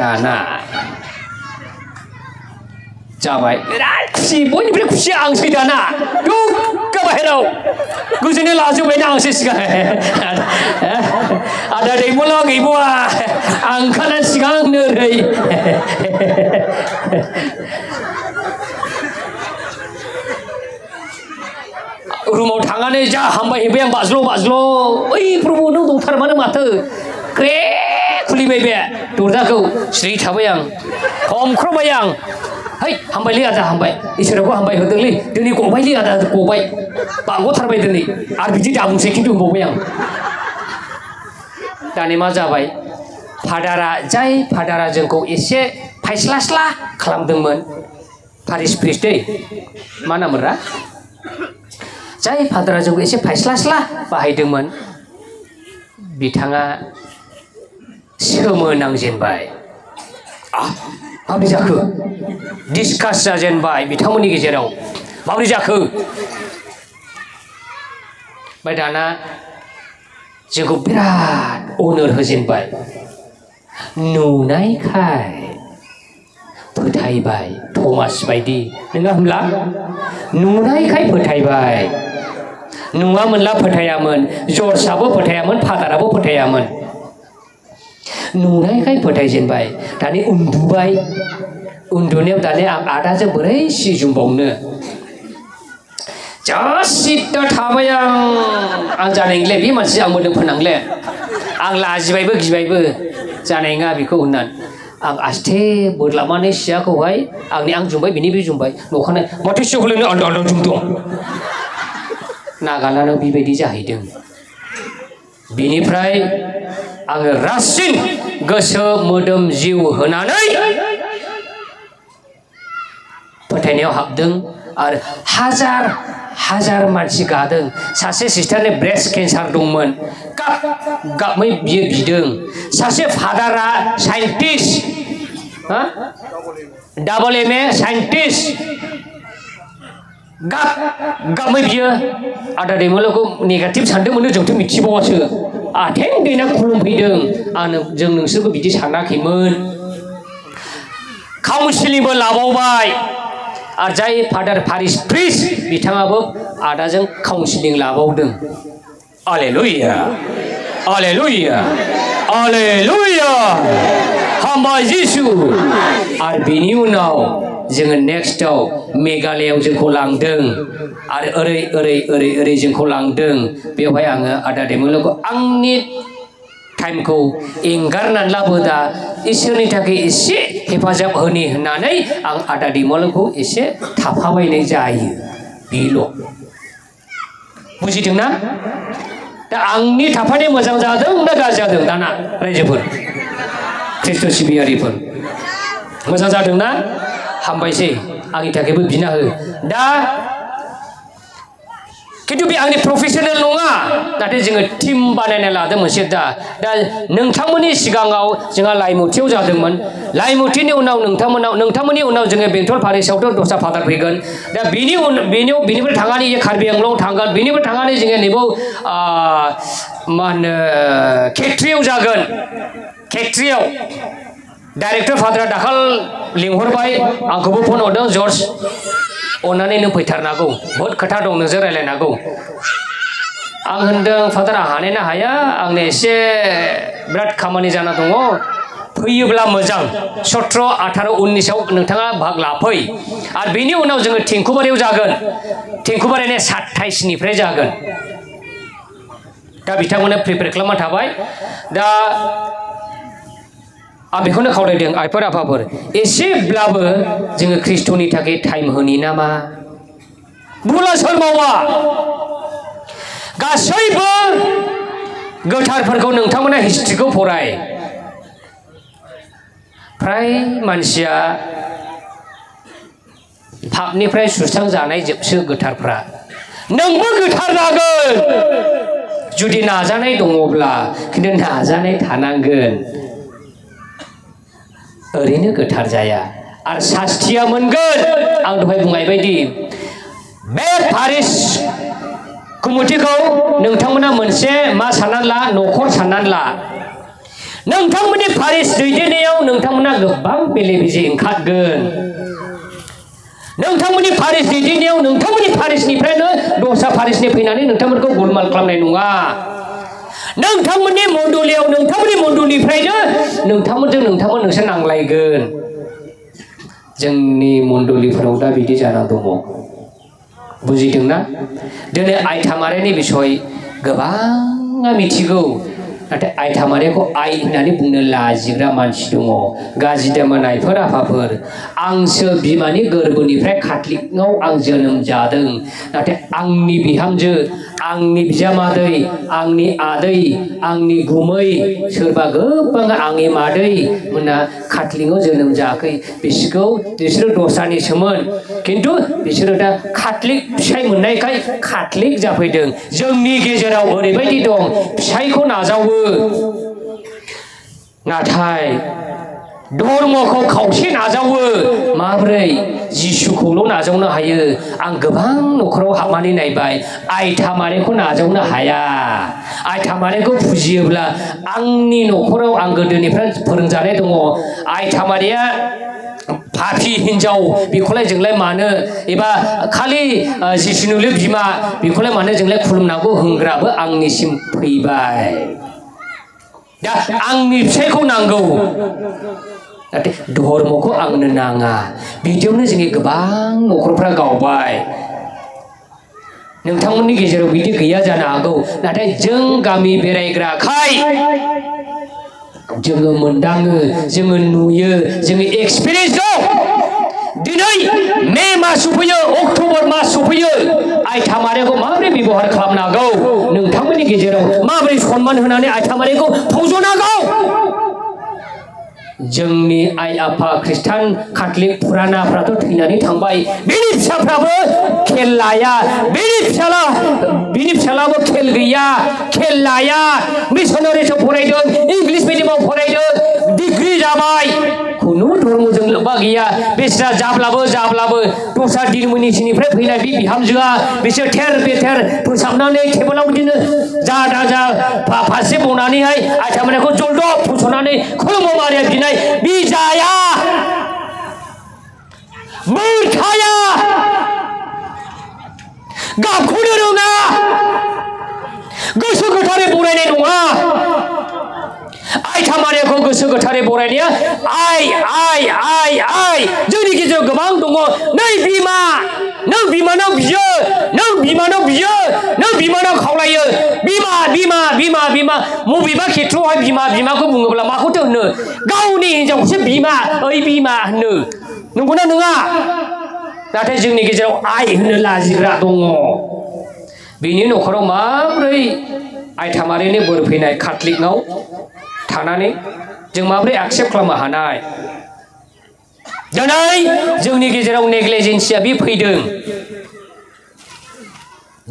दाना जाबाय बिराद खुसि बयनिफ्राय खुसि आंसै दाना दुग्गा बाहेराव गोजोननाय लाजोब्बायना आंसो सिगां आदा दैमला गैबावा आं ओंखारनानै सिगांनो ओरै रुमाव थांनानै जा हामबाय हैबाय आं बाज्ल' बाज्ल' ओइ प्रभु नों दंथारमानो माथो ग्रे खुलिबाय बे दरजाखौ सिरि थाबाय आं हमख्रबाय आं है हामबायलै आदा हामबाय इसोरखौ हामबाय होदोंलै दिनै गबायलै आदा गबाय बारग'थारबाय दिनै आरो बिदि दाबुंसै खिन्थु होनबावबाय आं दानि मा जाबाय जाय फादारा जोंखौ एसे फायस्लास्ला खालामदोंमोन पारिस प्रिस्ट दै मा नामरा जाय फादारा जोंखौ एसे फायस्लास्ला बाहायदोंमोन बिथाङा सोमोनांजेनबाय माबोरै जाखो डिसकास जाजेनबाय बिथांमोननि गेजेराव माबोरै जाखो ओमफ्राय दाना जोंखौ बिराद अनर होजेनबाय नुनायखाय फोथायबाय थमास बायदि नङा होमब्ला नुनायखाय फोथायबाय नुवामोनला फोथायामोन जर्जआबो फोथायामोन फादाराबो फोथायामोन नुनायखाय फोथायजेनबाय दानि उन्दुबाय उन्दुनायाव दानि आं आदाजों बोरै सिजुमबावनो जा सिद्दा थाबाय आं जानायले बे मानसि आं मोदोम फोनांले आं लाजिबायबो गिबायबो जानाय नङा बेखौ होननानै आं आस्थे बोदलाबनानै सियाखौहाय आं जुमबाय बिनि बे जुमबाय नखानाय माथो सियाखौ लोंनो आलदा आलदा जुमदों नागालानाव बेबायदि जाहैदों बिनिफ्राय आङो रासिन गोसो मोदोम जिउ होनानै फोथायनायाव हाबदों आरो हाजार हाजार मानसि गादों सासे सिस्टारनि ब्रेस्ट केन्सार दंमोन गाबै बियो बिदों सासे फादारा साइन्टिस्ट डाबल MA साइन्टिस्ट गाबै बियो आदा दैमलखौ नेगेटिभ सानदोंमोन जोंथ' मिथिबावासो आथें दैना खुलुमफैदों जों नोंसोरखौ बिदि सानाखैमोन काउन्सिलिंबो लाबावबाय आरो जाय फादार पारिस प्रिस्ट बिथाङाबो आदाजों काउन्सिलिं लाबावदों हालेलुया हालेलुया हालेलुया हामबाय जिसु आरो बेनि उनाव जोङो नेक्स्टआव मेघालयआव जोंखौ लांदों आरो ओरै ओरै ओरै ओरै जोंखौ लांदों बेवहाय आङो आदा दैमलखौ आंनि टाइमखौ एंगारनानै लाबोदा इसोरनि थाखाय एसे हेफाजाब होनि होननानै आं आदा दैमलखौ एसे थाफाबायनाय जायो बेल' बुजिदोंना दा आंनि थाफानाय मोजां जादों ना गाज्रि जादों दाना रायजोफोर ख्रिस्ट' सिबियारिफोर मोजां जादोंना हामबायसै आंनि थाखायबो बिना हो दा खिन्थु बे आंनि प्रफेसनेल नङा नाथाय जोङो टिम बानायना लादों मोनसे दा नोंथांमोननि सिगाङाव जोंहा लाइमुथियाव जादोंमोन लाइमुथिनि उनाव नोंथांमोननि उनाव जोङो बेंटल पारिसावथ' दस्रा फादार फैगोन दा बेनिफ्राय थांनानै कार्बि आंलं थांगोन बेनिफ्राय थांनानै जोङो नैबाव मा होनो खेत्रियाव जागोन खेत्रियाव डाइरेक्टर फादारा दाखाल लिंहरबाय आंखौबो फन हरदों जर्ज अन्नानै नों फैथारनांगौ बहुद खोथा दं नोंजों रायज्लायनांगौ आं होनदों फादारा हानाय ना हाया आंनो एसे बिराद खामानि जाना दङ फैयोब्ला मोजां 17, 18, 19 नोंथाङा भाग लाफै आरो बेनि उनाव जोङो टेंकुबारियाव जागोन टेंकुबारिनि 27निफ्राय जागोन दा बिथांमोना प्रिपेयार खालामना थाबाय दा आं बेखौनो खावलायदों आइफोर आफाफोर एसेब्लाबो जोङो ख्रिस्ट'नि थाखाय टाइम होनि नामा भुला सोर मावा गासैबो गोथारफोरखौ नोंथांमोना हिस्ट्रिखौ फराय फ्राय मानसिया पापनिफ्राय सुस्रां जानाय जोबसो गोथारफ्रा नोंबो गोथार जागोन जुदि नाजानाय दङब्ला खिन्थु नाजानाय थानांगोन ओरैनो गोथार जाया आरो सास्तिया मोनगोन आं दहाय बुंनाय बायदि बे पारिस कमिटिखौ नोंथांमोना मोनसे मा साननानै ला न'खर साननानै ला नोंथांमोननि पारिस दैदेननायाव नोंथांमोना गोबां बेले-बेजे ओंखारगोन नोंथांमोननि पारिस दैदेननायाव नोंथांमोननि पारिसनिफ्रायनो दस्रा पारिसनि फैनानै नोंथांमोनखौ गोलमाल खालामनाय नङा नोंथांमोननि मण्डलियाव नोंथांमोननि मण्डलिनिफ्रायनो नोंथांमोन नोंसोर नांलायगोन जोंनि मण्डलिफोराव दा बिदि जाना दङ बुजिदोंना दिनै आइथामारिनि बिसय गोबाङा मिथिगौ नाथाय आइथामारिखौ आइ होननानै बुंनो लाजिग्रा मानसि दङ गाज्रि दामोनायफोर आफाफोर आंसो बिमानि गोरबोनिफ्राय खाथलिकआव आं जोनोम जादों नाथाय आंनि बिहामजो आंनि बिजामादै आंनि आदै आंनि गुमै सोरबा गोबां आंनि मादै मोना खाथलिकआव जोनोम जायाखै बिसोरो दस्रानिसोमोन खिन्थु बिसोरो दा खाथलिक फिसाय मोननायखाय खाथलिक जाफैदों जोंनि गेजेराव ओरैबायदि दं फिसायखौ नाजावो नाथाय धर्मखौ खावसे नाजावो माब्रै जिसुखौल' नाजावनो हायो आं गोबां न'खराव हाबनानै नायबाय आइथामारिखौ नाजावनो हाया आइथामारिखौ फुजियोब्ला आंनि न'खराव आं गोदोनिफ्राय फोरोंजानाय दङ आइथामारिया पापि हिन्जाव बेखौलाय जोंलाय मानो एबा खालि जिसुनिल' बिमा बेखौलाय मानो जोंलाय खुलुमनांगौ होनग्राबो आंनिसिम फैबाय दा आंनि फिसायखौ नांगौ नाथाय धर्मखौ आंनो नाङा बिदियावनो जोंनि गोबां न'खरफ्रा गावबाय नोंथांमोननि गेजेराव बिदि गैया जानो हागौ नाथाय जों गामि बेरायग्राखाय जोङो मोनदाङो जोङो नुयो जोङो एक्सपिरियेन्स दं दिनै मे मास सफैयो अक्ट'बर मास सफैयो आइथामारिखौ माबोरै बेबहार खालामनांगौ नोंथांमोननि गेजेराव माबोरै सन्मान होनानै आइथामारिखौ फज'नांगौ जोंनि आइ आफा खृष्टान काथलिक फुरानाफ्राथ' थैनानै थांबाय बिनि फिसाफ्राबो खेल लाया बिनि फिसालाबो खेल गैया खेल लाया मिशनारिसआव फरायदों इंलिस मिडियामाव फरायदों डिग्री जाबाय खुनु धर्मजों लोब्बा गैया बिसोरा जाब्लाबो दस्रा डिनोमिनेसननिफ्राय फैनाय बे बिहामजोआ बिसोर थेर बेथेर फोसाबनानै टेबोलाव बिदिनो जा फारसे बनानैहाय आइथामारिखौ जलदब फस'नानै खुलुमो मारिया बिनाय बि जाया मोरखाया गाबखौनो रोङा गोसो गोथारै बरायनाय नङा आइथामारिखौ गोसो गोथारै बरायनाया आइ जोंनि गेजेराव गोबां दङ नै बिमा नों बिमानाव बियो नों बिमानाव खावलायो बिमा बबेबा खेथ्रआवहाय बिमाखौ बुङोब्ला माखौथो होनो गावनि हिनजावखौसो बिमा ओइ बिमा होनो नंगौना नङा नाथाय जोंनि गेजेराव आइ होनो लाजिग्रा दङ बिनि न'खराव माब्रै आइथामारिनि बोर फैनाय काथलिकआव थानानै जों माब्रै एक्सेप्ट खालामनो हानाय दिनै जोंनि गेजेराव नेग्लिजेन्सिया बे फैदों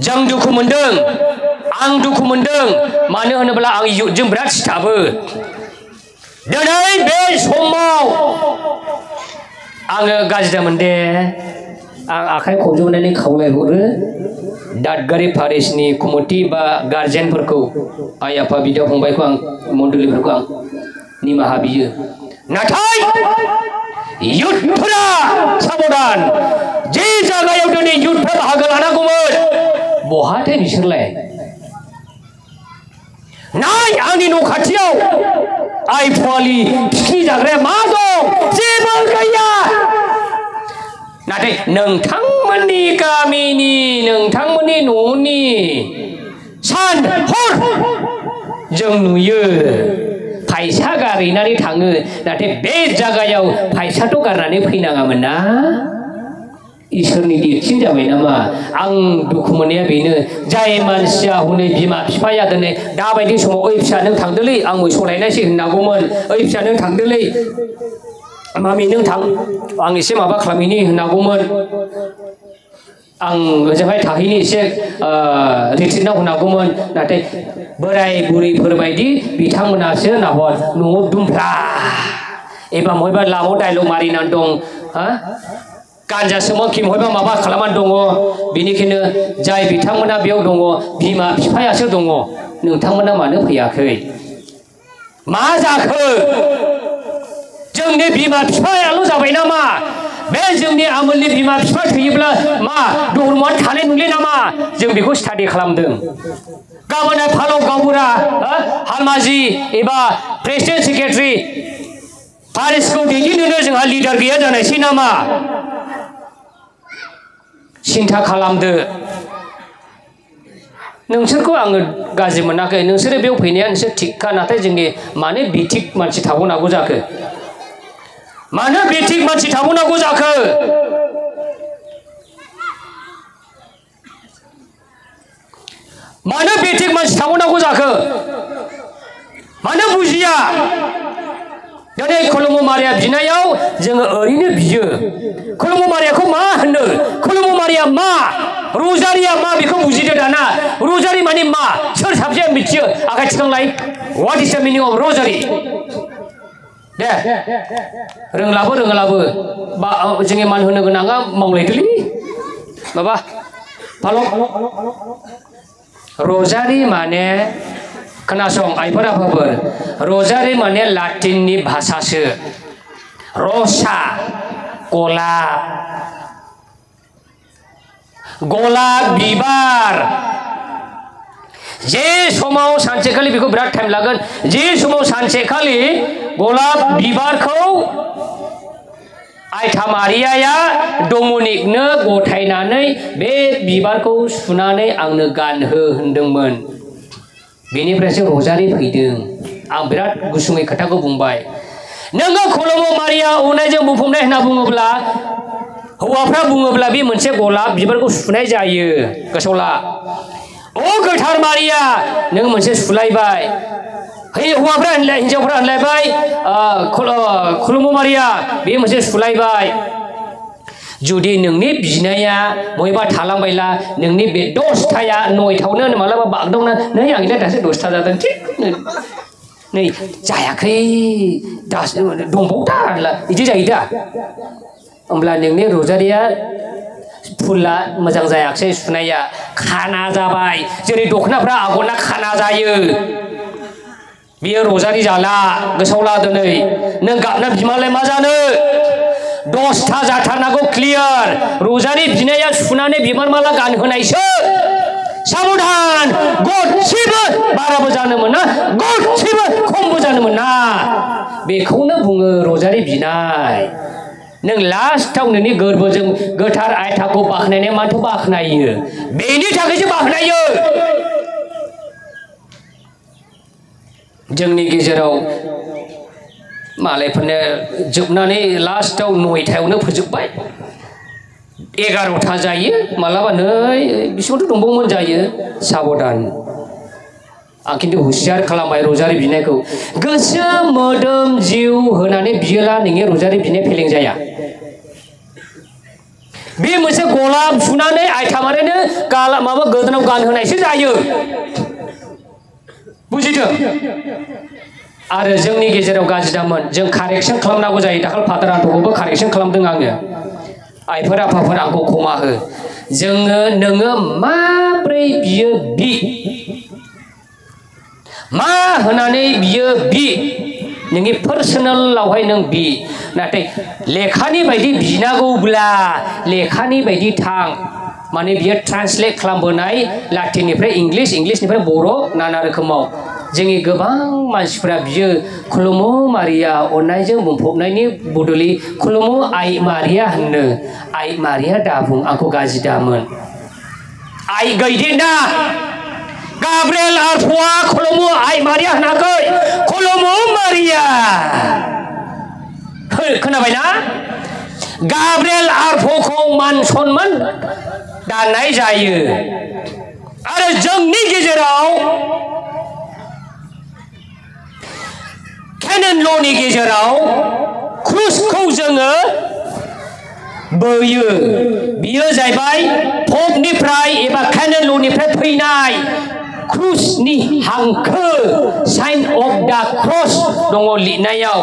जों दुखु मोनदों आं दुखु मोनदों मानो होनोब्ला आं इयुथजों बिराद सिथाबो दिनै बे समाव आङो गाज्रि मोनदे आं आखाइ खबजोबनानै खावलायहरो दादगारि पारिसनि कमिटि बा गार्जेनफोरखौ आइ आफा बिदा फंबायखौ आं मण्डलिफोरखौ आं निमाहा बियो नाथाय इयुथफोरा साबधान जे जायगायाव दिनै इयुथफ्रा बाहागो लानांगौमोन बहाथो बिसोरलाय नाय आंनि न' खाथियाव आइ फवालि पिकनिक जाग्राया मा दं जेबो गैया नाथाय नोंथांमोननि गामिनि नोंथांमोननि न'नि सान हर जों नुयो फैसा गारहैनानै थाङो नाथाय बे जायगायाव फैसाथ' गारनानै फैनाङामोन ना इसोरनि देरसिन जाबाय नामा आं दुखु मोननाया बेनो जाय मानसिया हनै बिमा बिफाया दिनै दाबायदि समाव ओइ फिसा नों थांदोलै आं मोसौ लायनायसै होननांगौमोन ओइ फिसा नों थांदोलै मामि नों थां आं एसे माबा खालामहैनि होननांगौमोन आं ओजोंहाय थाहैनि एसे रिट्रिटआव होनांगौमोन नाथाय बोराय बुरैफोरबायदि बिथांमोनासो नाहर न'आव दुमफ्ला एबा बबेबा लामाव डायलग मारिनानै दं गान्जा सोमाखि बबेबा माबा खालामनानै दङ बेनिखायनो जाय बिथांमोना बेयाव दङ बिमा बिफायासो दङ नोंथांमोना मानो फैयाखै मा जाखो जोंनि बिमा बिफायाल' जाबाय नामा बे जोंनि आमोलनि बिमा बिफा थैयोब्ला मा धर्मआ थानाय नंले नामा जों बेखौ स्टाडि खालामदों गाबोन फालाव गावबुरा हालमाजि एबा प्रेसिडेन्ट सेक्रेटारि पारिसखौ दैदेननो जोंहा लिडार गैया जानायसै नामा सिन्था खालामदो नोंसोरखौ आङो गाज्रि मोनाखै नोंसोरो बेयाव फैनाया नोंसोर थिगखा नाथाय जोंनि मानो बेथिक मानसि थाबावनांगौ जाखो मानो बेथिक मानसि थाबावनांगौ जाखो मानो बेथिक मानसि थाबावनांगौ जाखो मानो बुजिया दिनै खुलुमु मारिया बिनायाव जोङो ओरैनो बियो खुलुमु मारियाखौ मा होनो खुलुमु मारिया मा रजारिया मा बेखौ बुजिदो दाना रजारि माने मा सोर साबसेया मिथियो आखाइ थिखांलाय व्हाट इज द मिनिं अफ रजारि दे रोंलाबो रोङालाबो बा जोंनि मान होनो गोनाङा मावलायदोलै माबा फालं रजारि माने खोनासं आइफोर आफाफोर रजारि माने लाटिननि भाषासो रसा गलाब बिबार जे समाव सानसेखालि बेखौ बिराद टाइम लागोन जे समाव सानसेखालि गलाब बिबारखौ आइथा मारियाया डमिनिकनो गथायनानै बे बिबारखौ सुनानै आंनो गानहो होनदोंमोन बेनिफ्रायसो रजारि फैदों आं बिराद गुसुङै खोथाखौ बुंबाय नोङो खुलुमु मारिया अननायजों बुंफबनाय होनना बुङोब्ला हौवाफ्रा बुङोब्ला बे मोनसे गलाब बिबारखौ सुनाय जायो गोसोआव ला अ गोथार मारिया नों मोनसे सुलायबाय हौवाफ्रा हिन्जावफ्रा होनलायबाय खुलुमु मारिया बे मोनसे सुलायबाय जुदि नोंनि बिनाया बबेबा थालांबायला नोंनि बे दसथाया नयथायावनो मालाबा बागदावना नै आंनिया दासो 10था जादों थिग नै जायाखै दासो दंबावदा बिदि जायो दा होमब्ला नोंनि रजारिया फुला मोजां जायाखै सुनाया खाना जाबाय जेरै दखनाफ्रा आगरना खाना जायो बियो रजारि जाला गोसोआव ला दिनै नों गाबना बिमालाय मा जानो 10था जाथारनांगौ क्लियार रजारि बिनाया सुनानै बिबार माला गानहोनायसो साबधान गदसेबो बाराबो जानो मोना गदसेबो खमबो जानो मोना बेखौनो बुङो रजारि बिनाय नों लास्टाव नोंनि गोरबोजों गोथार आयथाखौ बाख्नायनाया माथो बाख्नायो बेनि थाखायसो बाख्नायो जोंनि गेजेराव मालायफोरनो जोबनानै लास्टाव 9थायावनो फोजोबबाय 11था जायो मालाबा नै बिसिबांथ' दंबावोमोन जायो साबधान आं खिन्थु हुसियार खालामबाय रजारि बिनायखौ गोसो मोदोम जिउ होनानै बियोला नोंनि रजारि बिनाय फेलें जाया बे मोनसे गलाब सुनानै आयथा मारिनो माबा गोदोनाव गानहोनायसो जायो बुजिदों आरो जोंनि गेजेराव गाज्रि दामोन जों कारेक्सन खालामनांगौ जायो दाखाल फादार आंखौबो कारेक्सन खालामदों आङो आइफोर आफाफोर आंखौ खमा हो जोङो नोङो माब्रै बियो बि मा होनानै बियो बि नोंनि पार्सनेलावहाय नों बि नाथाय लेखानि बायदि बिनांगौब्ला लेखानि बायदि थां माने बियो ट्रान्सलेट खालामबोनाय लाटिननिफ्राय इंलिसनिफ्राय बर' नाना रोखोमाव जोंनि गोबां मानसिफोरा बियो खुलुमु मारिया अननायजों बुंफबनायनि बदलै खुलुमु आइ मारिया होननो आइ मारिया दाबुं आंखौ गाज्रि दामोन आइ गैदेना गाब्रिएल आरफ'आ खुलुमु आइ मारिया होनाखै खुलुमु मारिया खोनाबायना गाब्रिएल आरफ'खौ मान सनमान दाननाय जायो आरो जोंनि गेजेराव कैनन ल'नि गेजेराव क्रुसखौ जोङो बोयो बियो जाहैबाय पपनिफ्राय एबा कैनन ल'निफ्राय फैनाय क्रुसनि हांखो साइन अफ द क्रस दङ लिरनायाव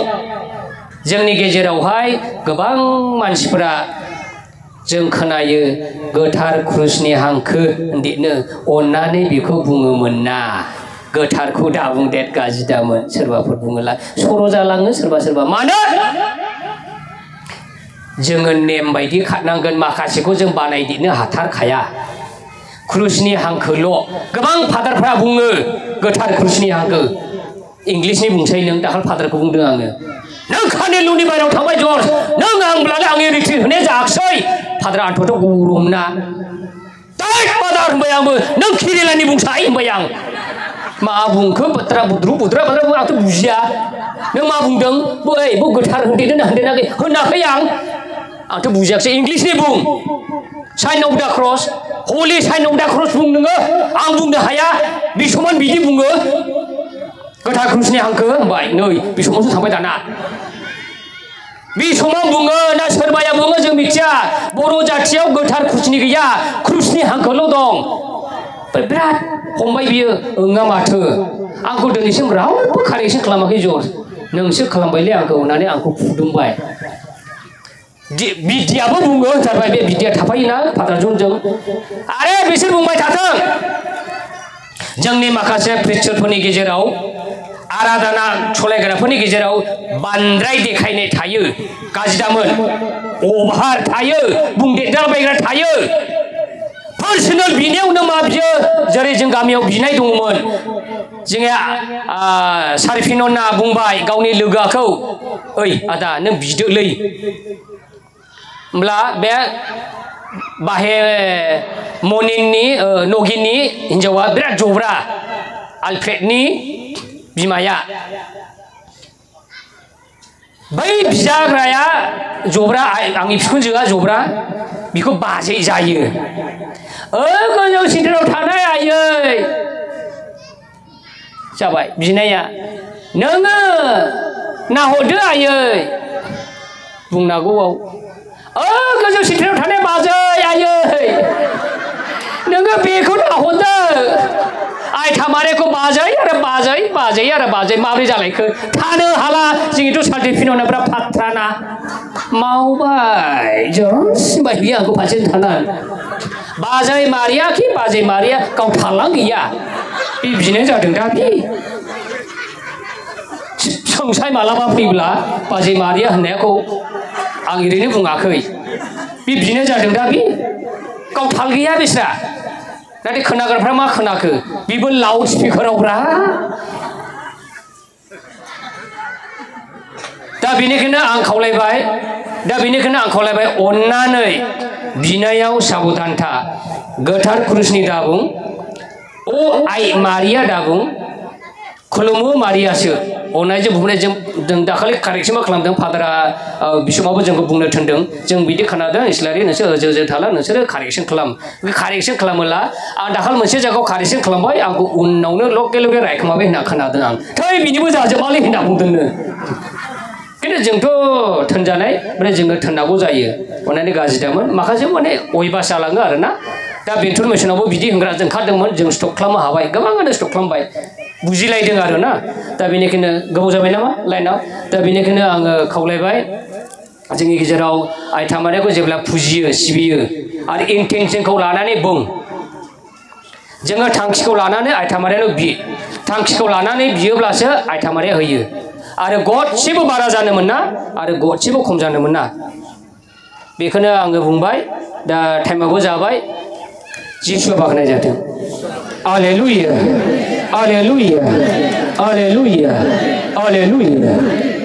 जोंनि गेजेरावहाय गोबां मानसिफोरा जों खोनायो गोथार क्रुसनि हांखो लिरनो अननानै बेखौ बुङोमोन ना गोथारखौ दा बुंदे गाज्रि दामोन सोरबाफोर बुङोला सर' जालाङो सोरबा मानो जोङो नेम बायदि खारनांगोन माखासेखौ जों बानायदिनो हाथारखाया क्रुसनि हांखोल' गोबां फादारफ्रा बुङो गोथार क्रुसनि हांखो इंलिसनि बुंसै नों दाखाल फादारखौ बुंदों आङो नों कानेलुनि बायराव थांबाय जर्ज नों आंब्लालाय आंनि रिट्रिट होनाय जायाखसै फादार आंथ' गरम ना दै फादार होनबाय आंबो नों केरेलानि बुंसाय होनबाय आं मा बुंखो बाथ्रा बुद्रा आंथ' बुजिया नों मा बुंदों बै गोथार होनाखै आंथ' बुजियाखसै इंलिसनि बुं साइन अफ दा क्रस हलि साइन अफ दा क्रस बुं नोङो आं बुंनो हाया बिसमान बिदि बुङो गोथार क्रुसनि हांखो होनबाय नै बिसमावसो थांबाय दाना बिसमा बुङो ना सोरबाया बुङो जों मिथिया बर' जाथियाव गोथार क्रुसनि गैया क्रुसनि हांखोल' दं बिराद हमबाय बियो ओङा माथो आंखौ दिनैसिम रावबो कारेक्सन खालामाखै जर्ज नोंसो खालामबायलै आंखौ होननानै आंखौ फुदुंबाय बिदियाबो बुङो होनथारबाय बे बिदिया थाफायोना फादार जनजों आरो बिसोर बुंबाय थाथों जोंनि माखासे प्रिचारफोरनि गेजेराव आराधना सलायग्राफोरनि गेजेराव बांद्राय देखायनाय थायो गाज्रि दामोन अभार थायो बुंदेरलाबायग्रा थायो पार्सनेल बिनायावनो मा बियो जेरै जों गामियाव बिनाय दंमोन जोंहा सारफिनना बुंबाय गावनि लोगोखौ ओइ आदा नों बिदोलै होमब्ला बे बाहे मनिननि नगिननि हिन्जावा बिराद जब्रा आलफ्रेडनि बिमाया बै बिजाग्राया जब्रा आंनि बिखुनजोआ जब्रा बिखौ बाजै जायो गोजौ सिन्देराव थानाय आयै जाबाय बिनाया नोङो नाहरदो आयै बुंनांगौआव गोजौ सिन्देराव थानाय बाजै आयै नोङो बेखौ नाहरदो आयथामारेखौ बाजै आरो बाजै माब्रै जालायखो थानो हाला जोंनिथ' सार्टिफिकेटनाफ्रा फाथ्राना मावबाय जरसिमबाय बियो आंखौ फारसे थानानै बाजै मारिया कि बाजै मारिया गाव थालां गैया बे बिनाय जादों दा बे सोंसाय मालाबा फैब्ला बाजै मारिया होननायखौ आं ओरैनो बुङाखै बे बिनाय जादों दा बे गाव थाल गैया बिस्रा नाथाय खोनाग्राफ्रा मा खोनाखो बेबो लाउड स्पिकारावब्रा दा बेनिखायनो आं खावलायबाय अन्नानै बिनायाव साबधानथा गोथार क्रुसनि दाबुं अ आइ मारिया दाबुं खुलुमो मारियासो अननायजों बुंनाय जों दाखालि कारेक्सन खालामदों फादारा बिसमाबो जोंखौ बुंनो थिनदों जों बिदि खोनादों इस्लारि नोंसोर होजो थाला नोंसोरो कारेक्सन खालाम बे कारेक्सन खालामोला आं दाखालि मोनसे जायगायाव कारेक्सन खालामबाय आंखौ उनावनो लगे रायखोमाबाय होनना खोनादों आं थै बिनिबो जाजोबालै होनना बुंदोंनो खिन्थु जोंथ' थोनजानाय माने जोङो थोननांगौ जायो अननानै गाज्रि दामोन माखासे माने अयबास जालाङो आरोना दा बेंटल मिसनावबो बिदि होनग्रा ओंखारदोंमोन जों स्टप खालामनो हाबाय गोबाङानो स्टप खालामबाय बुजिलायदों आरोना दा बेनिखायनो गोबाव जाबाय नामा लाइनाव दा बेनिखायनो आङो खावलायबाय जोंनि गेजेराव आयथामारियाखौ जेब्ला फुजियो सिबियो आरो इन्टेनसनखौ लानानै बुं जोङो थांखिखौ लानानै आयथामारियानो थांखिखौ लानानै बियोब्लासो आयथामारिया होयो आरो गदसेबो बारा जानो मोना आरो गदसेबो खम जानो मोना बेखौनो आङो बुंबाय दा टाइमाबो जाबाय जिसुआ बाखनाय जाथों Alleluia, alleluia, alleluia, alleluia.